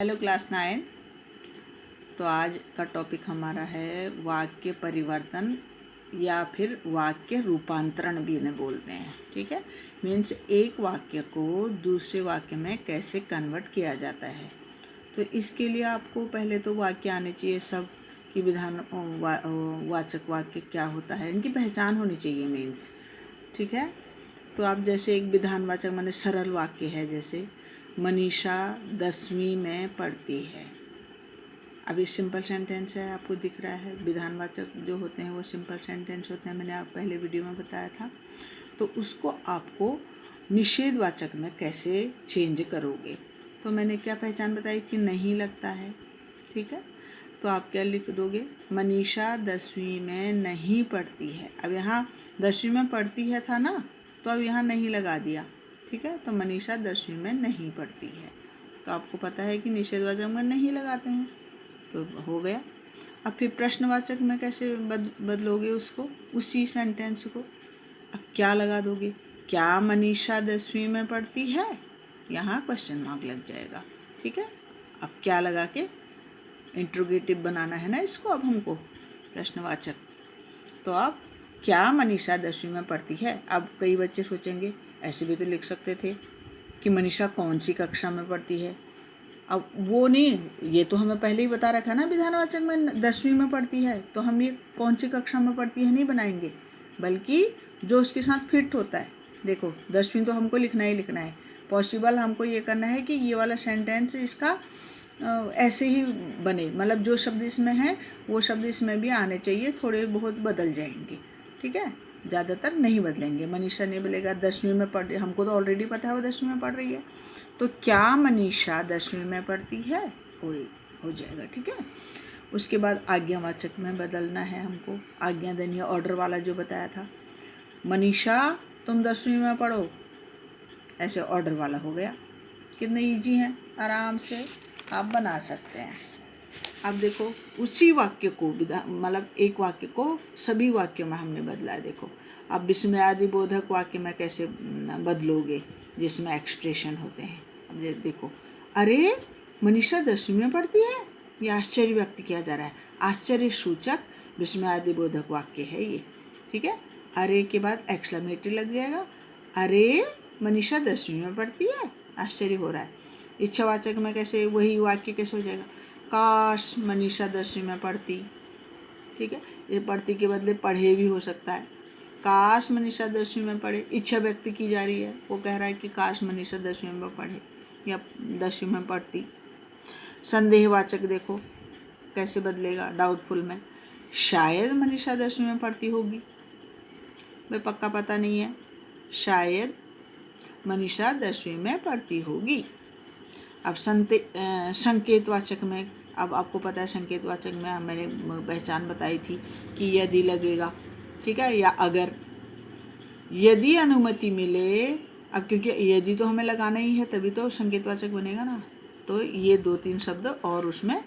Hello class 9। तो आज का टॉपिक हमारा है वाक्य परिवर्तन या फिर वाक्य रूपांतरण भी इन्हें बोलते हैं। ठीक है, मीन्स एक वाक्य को दूसरे वाक्य में कैसे कन्वर्ट किया जाता है। तो इसके लिए आपको पहले तो वाक्य आने चाहिए सब कि वाचक वाक्य क्या होता है, इनकी पहचान होनी चाहिए मीन्स। ठीक है, तो आप जैसे एक विधानवाचक माने सरल वाक्य है, जैसे मनीषा 10वीं में पढ़ती है। अब ये सिंपल सेंटेंस है, आपको दिख रहा है। विधानवाचक जो होते हैं वो सिंपल सेंटेंस होते हैं, मैंने आप पहले वीडियो में बताया था। तो उसको आपको निषेधवाचक में कैसे चेंज करोगे, तो मैंने क्या पहचान बताई थी, नहीं लगता है। ठीक है, तो आप क्या लिख दोगे, मनीषा 10वीं में नहीं पढ़ती है। अब यहाँ 10वीं में पढ़ती है था ना, तो अब यहाँ नहीं लगा दिया। ठीक है, तो मनीषा 10वीं में नहीं पढ़ती है। तो आपको पता है कि निषेधवाचक में नहीं लगाते हैं, तो हो गया। अब फिर प्रश्नवाचक में कैसे बदलोगे उसको, उसी सेंटेंस को। अब क्या लगा दोगे, क्या मनीषा 10वीं में पढ़ती है, यहाँ क्वेश्चन मार्क लग जाएगा। ठीक है, अब क्या लगा के इंट्रोगेटिव बनाना है ना इसको अब हमको, प्रश्नवाचक। तो अब क्या मनीषा 10वीं में पढ़ती है। अब कई बच्चे सोचेंगे ऐसे भी तो लिख सकते थे कि मनीषा कौन सी कक्षा में पढ़ती है। अब वो नहीं, ये तो हमें पहले ही बता रखा ना विधानवाचक में 10वीं में पढ़ती है, तो हम ये कौन सी कक्षा में पढ़ती है नहीं बनाएंगे, बल्कि जो उसके साथ फिट होता है। देखो 10वीं तो हमको लिखना ही लिखना है, पॉसिबल हमको ये करना है कि ये वाला सेंटेंस इसका ऐसे ही बने, मतलब जो शब्द इसमें है वो शब्द इसमें भी आने चाहिए, थोड़े बहुत बदल जाएंगे। ठीक है, ज़्यादातर नहीं बदलेंगे। मनीषा नहीं बोलेगा 10वीं में पढ़ रही, हमको तो ऑलरेडी पता है वो 10वीं में पढ़ रही है, तो क्या मनीषा 10वीं में पढ़ती है, हो जाएगा। ठीक है, उसके बाद आज्ञावाचक में बदलना है हमको। आज्ञा देनी है, ऑर्डर वाला जो बताया था, मनीषा तुम 10वीं में पढ़ो, ऐसे ऑर्डर वाला हो गया। कितने ईजी हैं, आराम से आप बना सकते हैं। अब देखो उसी वाक्य को मतलब एक वाक्य को सभी वाक्यों में हमने बदला है। देखो अब विस्मयादिबोधक वाक्य में कैसे बदलोगे जिसमें एक्सप्रेशन होते हैं। अब देखो, अरे मनीषा 10वीं में पढ़ती है, ये आश्चर्य व्यक्त किया जा रहा है, आश्चर्य सूचक विस्मयादिबोधक वाक्य है ये। ठीक है, अरे के बाद एक्सक्लेमेटरी लग जाएगा, अरे मनीषा 10वीं में पढ़ती है, आश्चर्य हो रहा है। इच्छावाचक में कैसे वही वाक्य कैसे हो जाएगा, काश मनीषा 10वीं में पढ़ती। ठीक है, ये पढ़ती के बदले पढ़े भी हो सकता है, काश मनीषा 10वीं में पढ़े। इच्छा व्यक्त की जा रही है, वो कह रहा है कि काश मनीषा 10वीं में पढ़े या 10वीं में पढ़ती। संदेहवाचक देखो कैसे बदलेगा, डाउटफुल में शायद मनीषा 10वीं में पढ़ती होगी, भाई पक्का पता नहीं है, शायद मनीषा 10वीं में पढ़ती होगी। अब संकेतवाचक में, अब आपको पता है संकेतवाचक में मैंने पहचान बताई थी कि यदि लगेगा। ठीक है, या अगर, यदि अनुमति मिले। अब क्योंकि यदि तो हमें लगाना ही है तभी तो संकेतवाचक बनेगा ना, तो ये 2-3 शब्द और उसमें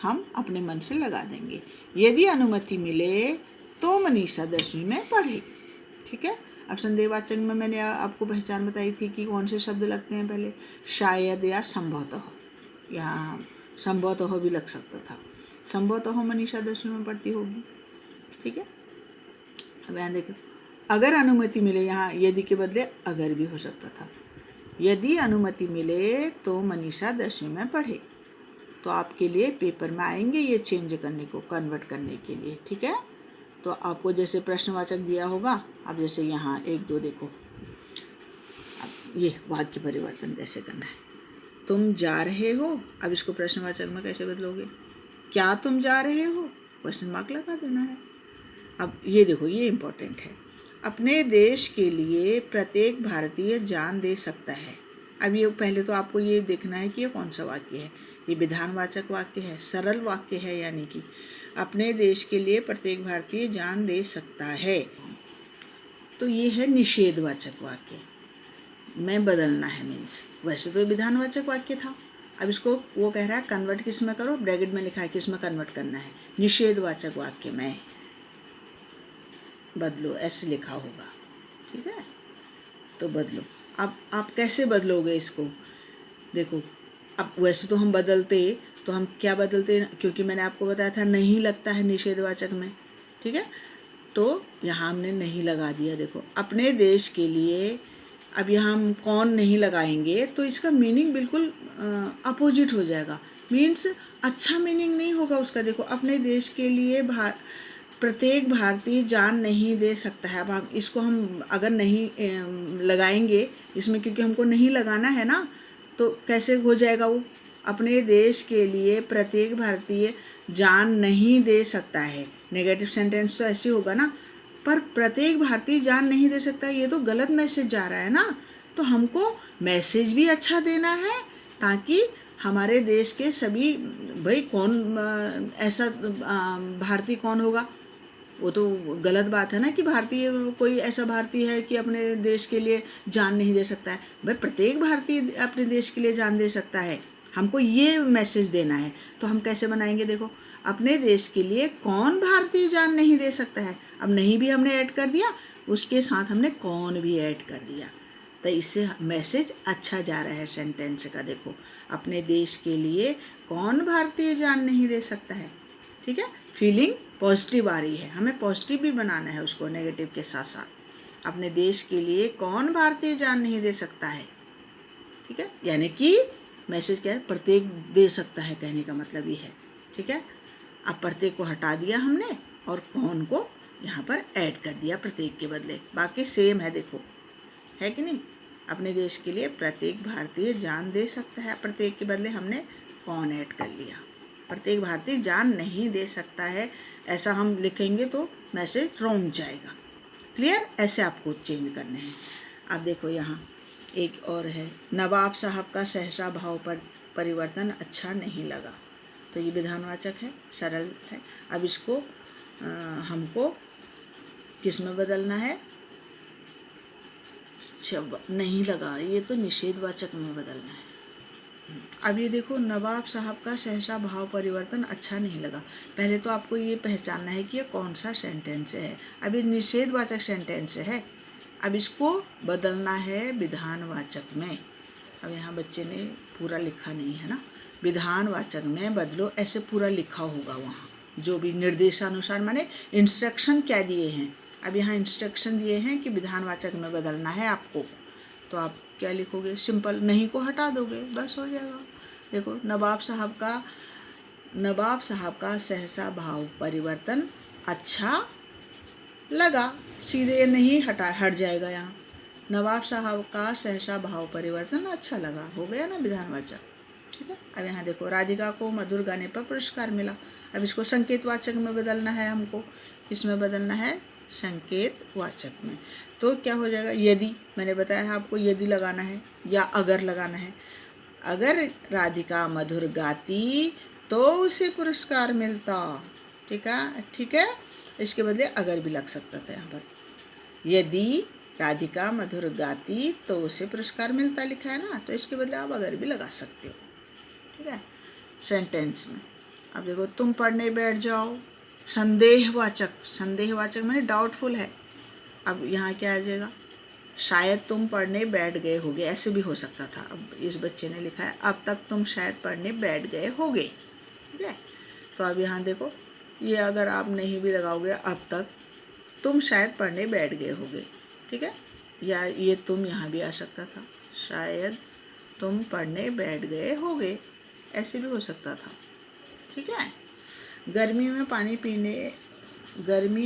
हम अपने मन से लगा देंगे। यदि अनुमति मिले तो मनीषा 10वीं में पढ़े। ठीक है, अब संदेहवाचक में मैंने आपको पहचान बताई थी कि कौन से शब्द लगते हैं पहले, शायद या संभवतः। यहाँ संभवतः भी लग सकता था, संभवतः मनीषा 10वीं में पढ़ती होगी। ठीक है, अब यहाँ देखो, अगर अनुमति मिले, यहाँ यदि के बदले अगर भी हो सकता था। यदि अनुमति मिले तो मनीषा 10वीं में पढ़े। तो आपके लिए पेपर में आएंगे ये चेंज करने को, कन्वर्ट करने के लिए। ठीक है, तो आपको जैसे प्रश्नवाचक दिया होगा, अब जैसे यहाँ 1-2 देखो, अब ये वाक्य परिवर्तन कैसे करना है। तुम जा रहे हो, अब इसको प्रश्नवाचक में कैसे बदलोगे, क्या तुम जा रहे हो, क्वेश्चन मार्क लगा देना है। अब ये देखो, ये इम्पोर्टेंट है, अपने देश के लिए प्रत्येक भारतीय जान दे सकता है। अब ये पहले तो आपको ये देखना है कि ये कौन सा वाक्य है, ये विधानवाचक वाक्य है, सरल वाक्य है, यानी कि अपने देश के लिए प्रत्येक भारतीय जान दे सकता है। तो ये है निषेधवाचक वाक्य में बदलना है, मीन्स वैसे तो विधानवाचक वाक्य था। अब इसको वो कह रहा है कन्वर्ट किस में करो, ब्रैकेट में लिखा है किस में कन्वर्ट करना है, निषेधवाचक वाक्य में बदलो, ऐसे लिखा होगा। ठीक है, तो बदलो। अब आप कैसे बदलोगे इसको, देखो अब वैसे तो हम बदलते, तो हम क्या बदलते, क्योंकि मैंने आपको बताया था नहीं लगता है निषेधवाचक में, ठीक है। तो यहाँ हमने नहीं लगा दिया। देखो अपने देश के लिए, अब यहाँ हम कौन नहीं लगाएंगे तो इसका मीनिंग बिल्कुल अपोजिट हो जाएगा, मीन्स अच्छा मीनिंग नहीं होगा उसका। देखो अपने देश के लिए प्रत्येक भारतीय जान नहीं दे सकता है। अब हम इसको हम अगर नहीं लगाएंगे इसमें, क्योंकि हमको नहीं लगाना है ना, तो कैसे हो जाएगा वो, अपने देश के लिए प्रत्येक भारतीय जान नहीं दे सकता है। नेगेटिव सेंटेंस तो ऐसे होगा ना, पर प्रत्येक भारतीय जान नहीं दे सकता, ये तो गलत मैसेज जा रहा है ना। तो हमको मैसेज भी अच्छा देना है ताकि हमारे देश के सभी, भाई कौन ऐसा भारतीय कौन होगा, वो तो गलत बात है ना कि भारतीय, कोई ऐसा भारतीय है कि अपने देश के लिए जान नहीं दे सकता है। भाई प्रत्येक भारतीय अपने देश के लिए जान दे सकता है, हमको ये मैसेज देना है। तो हम कैसे बनाएंगे, देखो अपने देश के लिए कौन भारतीय जान नहीं दे सकता है, अब नहीं भी हमने ऐड कर दिया, उसके साथ हमने कौन भी ऐड कर दिया, तो इससे मैसेज अच्छा जा रहा है सेंटेंस का। देखो अपने देश के लिए कौन भारतीय जान नहीं दे सकता है, ठीक है। फीलिंग पॉजिटिव आ रही है, हमें पॉजिटिव भी बनाना है उसको नेगेटिव के साथ साथ। अपने देश के लिए कौन भारतीय जान नहीं दे सकता है, ठीक है, यानी कि मैसेज क्या है, प्रत्येक दे सकता है, कहने का मतलब ये है, ठीक है। अब प्रत्येक को हटा दिया हमने और कौन को यहाँ पर ऐड कर दिया प्रत्येक के बदले, बाकी सेम है, देखो है कि नहीं। अपने देश के लिए प्रत्येक भारतीय जान दे सकता है, प्रत्येक के बदले हमने कौन ऐड कर लिया। प्रत्येक भारतीय जान नहीं दे सकता है, ऐसा हम लिखेंगे तो मैसेज रॉन्ग जाएगा। क्लियर, ऐसे आपको चेंज करने हैं। अब देखो यहाँ एक और है, नवाब साहब का सहसा भाव पर परिवर्तन अच्छा नहीं लगा। तो ये विधानवाचक है, सरल है। अब इसको हमको किस में बदलना है, नहीं लगा, ये तो निषेधवाचक में बदलना है। अब ये देखो, नवाब साहब का सहसा भाव परिवर्तन अच्छा नहीं लगा। पहले तो आपको ये पहचानना है कि ये कौन सा सेंटेंस है। अब ये निषेधवाचक सेंटेंस है, अब इसको बदलना है विधानवाचक में। अब यहाँ बच्चे ने पूरा लिखा नहीं है ना, विधानवाचक में बदलो, ऐसे पूरा लिखा होगा वहाँ, जो भी निर्देशानुसार, माने इंस्ट्रक्शन क्या दिए हैं। अब यहाँ इंस्ट्रक्शन दिए हैं कि विधानवाचक में बदलना है आपको, तो आप क्या लिखोगे, सिंपल नहीं को हटा दोगे, बस हो जाएगा। देखो नवाब साहब का सहसा भाव परिवर्तन अच्छा लगा, सीधे नहीं हट जाएगा यहाँ। नवाब साहब का सहसा भाव परिवर्तन अच्छा लगा, हो गया ना विधानवाचक, ठीक है। अब यहाँ देखो, राधिका को मधुर गाने पर पुरस्कार मिला। अब इसको संकेतवाचक में बदलना है हमको, किसमें बदलना है, संकेतवाचक में। तो क्या हो जाएगा, यदि, मैंने बताया है आपको यदि लगाना है या अगर लगाना है। अगर राधिका मधुर गाती तो उसे पुरस्कार मिलता, ठीक है। इसके बदले अगर भी लग सकता था यहाँ पर, यदि राधिका मधुर गाती तो उसे पुरस्कार मिलता लिखा है ना, तो इसके बदले आप अगर भी लगा सकते हो, ठीक है, सेंटेंस में। अब देखो, तुम पढ़ने बैठ जाओ, संदेहवाचक मैंने डाउटफुल है। अब यहाँ क्या आ जाएगा, शायद तुम पढ़ने बैठ गए होगे, ऐसे भी हो सकता था। अब इस बच्चे ने लिखा है अब तक तुम शायद पढ़ने बैठ गए होगे, ठीक है। तो अब यहाँ देखो, ये अगर आप नहीं भी लगाओगे, अब तक तुम शायद पढ़ने बैठ गए होगे, ठीक है, या ये तुम यहाँ भी आ सकता था, शायद तुम पढ़ने बैठ गए होगे, ऐसे भी हो सकता था, ठीक है। गर्मी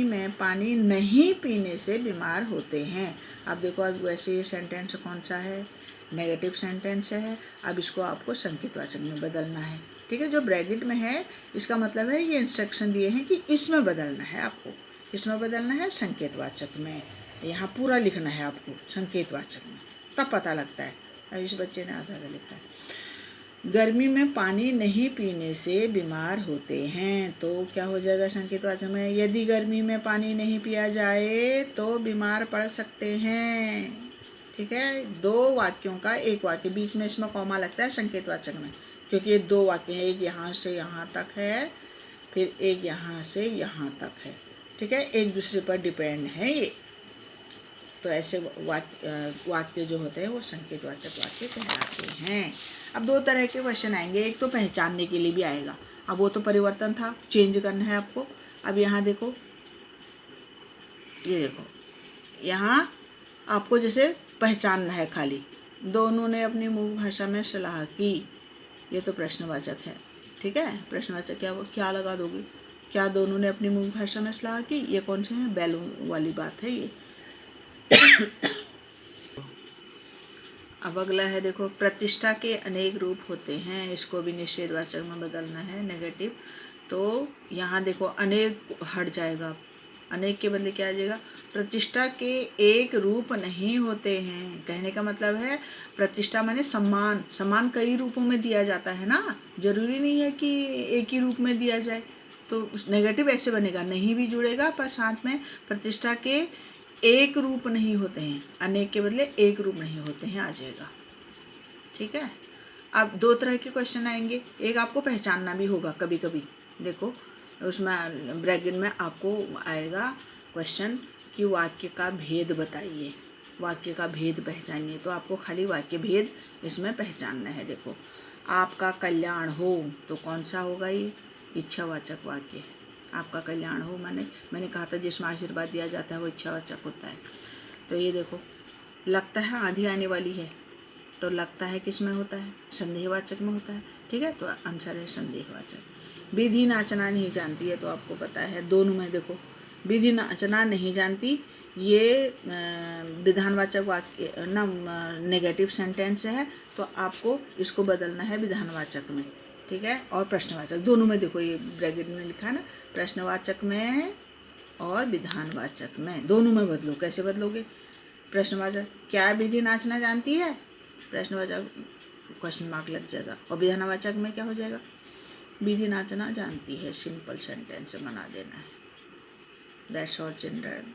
में पानी नहीं पीने से बीमार होते हैं। अब देखो, अब वैसे ये सेंटेंस कौन सा है, नेगेटिव सेंटेंस है। अब इसको आपको संकेतवाचक में बदलना है, ठीक है। जो ब्रैकेट में है इसका मतलब है, ये इंस्ट्रक्शन दिए हैं कि इसमें बदलना है आपको, किसमें बदलना है, संकेतवाचक में। यहाँ पूरा लिखना है आपको संकेतवाचक में, तब पता लगता है। अब इस बच्चे ने आधा लिखा है, गर्मी में पानी नहीं पीने से बीमार होते हैं। तो क्या हो जाएगा संकेतवाचक में, यदि गर्मी में पानी नहीं पिया जाए तो बीमार पड़ सकते हैं, ठीक है। दो वाक्यों का एक वाक्य, बीच में इसमें कॉमा लगता है संकेतवाचक में, क्योंकि ये दो वाक्य हैं, एक यहाँ से यहाँ तक है, फिर एक यहाँ से यहाँ तक है, ठीक है, एक दूसरे पर डिपेंड है ये। तो ऐसे वाक्य जो होते हैं वो संकेतवाचक वाक्य कहलाते हैं। अब दो तरह के क्वेश्चन आएंगे, एक तो पहचानने के लिए भी आएगा। अब वो तो परिवर्तन था, चेंज करना है आपको। अब यहाँ देखो, ये देखो, यहाँ आपको जैसे पहचानना है खाली, दोनों ने अपनी मूल भाषा में सलाह की, ये तो प्रश्नवाचक है। ठीक है, प्रश्नवाचक क्या लगा दोगे? क्या दोनों ने अपनी मूल भाषा में सलाह की? ये कौन से हैं? बैलून वाली बात है ये। अब अगला है, देखो, प्रतिष्ठा के अनेक रूप होते हैं, इसको भी निषेधवाचक में बदलना है, नेगेटिव। तो यहाँ देखो, अनेक हट जाएगा, अनेक के बदले क्या आ जाएगा? प्रतिष्ठा के एक रूप नहीं होते हैं। कहने का मतलब है प्रतिष्ठा माने सम्मान, सम्मान कई रूपों में दिया जाता है ना, जरूरी नहीं है कि एक ही रूप में दिया जाए। तो नेगेटिव ऐसे बनेगा, नहीं भी जुड़ेगा पर साथ में प्रतिष्ठा के एक रूप नहीं होते हैं, अनेक के बदले एक रूप नहीं होते हैं आ जाएगा। ठीक है, अब दो तरह के क्वेश्चन आएंगे, एक आपको पहचानना भी होगा कभी कभी। देखो, उसमें ब्रैकेट में आपको आएगा क्वेश्चन कि वाक्य का भेद बताइए, वाक्य का भेद पहचानिए। तो आपको खाली वाक्य भेद इसमें पहचानना है। देखो, आपका कल्याण हो, तो कौन सा होगा ये? इच्छावाचक वाक्य। आपका कल्याण हो माने, मैंने कहा था जिसमें आशीर्वाद दिया जाता है वो इच्छावाचक होता है। तो ये देखो, लगता है आंधी आने वाली है, तो लगता है किस में होता है? संदेहवाचक में होता है। ठीक है, तो आंसर है संदेहवाचक। विधि नाचना नहीं जानती है, तो आपको पता है दोनों में। देखो, विधि नाचना नहीं जानती, ये विधानवाचक वाक्य ना, नेगेटिव सेंटेंस है, तो आपको इसको बदलना है विधानवाचक में। ठीक है, और प्रश्नवाचक दोनों में। देखो, ये ब्रैकेट में लिखा है ना, प्रश्नवाचक में और विधानवाचक में, दोनों में बदलो। कैसे बदलोगे? प्रश्नवाचक, क्या विधि नाचना जानती है? प्रश्नवाचक क्वेश्चन मार्क लग जाएगा। और विधानवाचक में क्या हो जाएगा? विधि नाचना जानती है। सिंपल सेंटेंस बना देना है। That's all children.